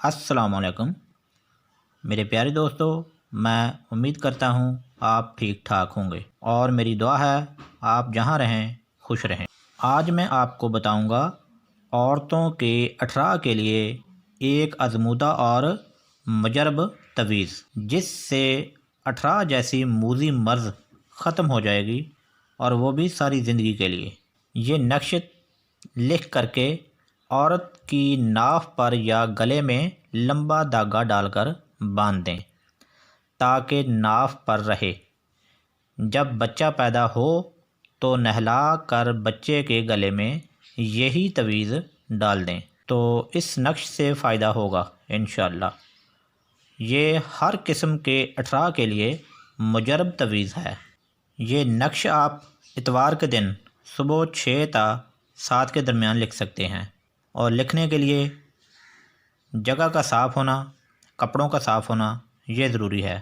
السلام علیکم میرے پیارے دوستو، میں امید کرتا ہوں آپ ٹھیک ٹھاک ہوں گے اور میری دعا ہے آپ جہاں رہیں خوش رہیں۔ آج میں آپ کو بتاؤں گا عورتوں کے 18 کے لیے ایک آزمودہ اور مجرب تویز، جس سے 18 جیسی موذی مرض ختم ہو جائے گی، اور وہ بھی ساری زندگی کے لیے۔ یہ نقش لکھ کر کے عورت کی ناف پر یا گلے میں لمبا دھاگا ڈال کر باندھ دیں تاکہ ناف پر رہے۔ جب بچہ پیدا ہو تو نہلا کر بچے کے گلے میں یہی تویز ڈال دیں تو اس نقش سے فائدہ ہوگا انشاءاللہ۔ یہ ہر قسم کے 18 کے لیے مجرب تویز ہے۔ یہ نقش آپ اتوار کے دن صبح 6 تا 7 کے درمیان لکھ سکتے ہیں، اور لکھنے کے لیے جگہ کا صاف ہونا، کپڑوں کا صاف ہونا یہ ضروری ہے،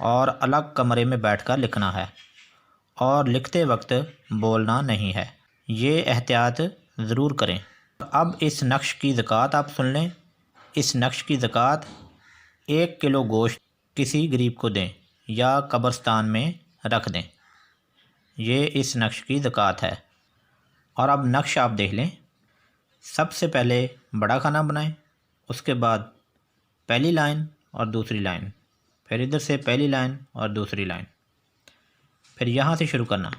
اور الگ کمرے میں بیٹھ کر لکھنا ہے، اور لکھتے وقت بولنا نہیں ہے۔ یہ احتیاط ضرور کریں۔ اب اس نقش کی زکوٰۃ آپ سن لیں۔ اس نقش کی زکوٰۃ 1 کلو گوشت کسی غریب کو دیں یا قبرستان میں رکھ دیں۔ یہ اس نقش کی زکوٰۃ ہے۔ اور اب نقش آپ دیکھ لیں۔ سب سے پہلے بڑا کھانا بنائیں، اس کے بعد پہلی لائن اور دوسری لائن، پھر ادھر سے پہلی لائن اور دوسری لائن، پھر یہاں سے شروع کرنا۔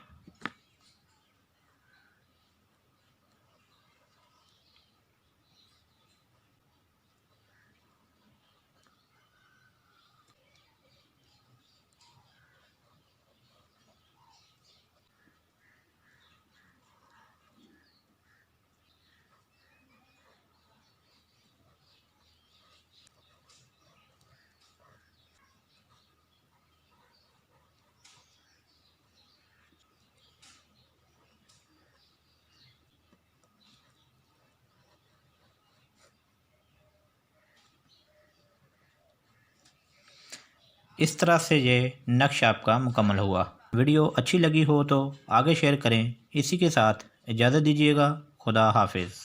اس طرح سے یہ نقش آپ کا مکمل ہوا۔ ویڈیو اچھی لگی ہو تو آگے شیئر کریں۔ اسی کے ساتھ اجازت دیجیے گا۔ خدا حافظ۔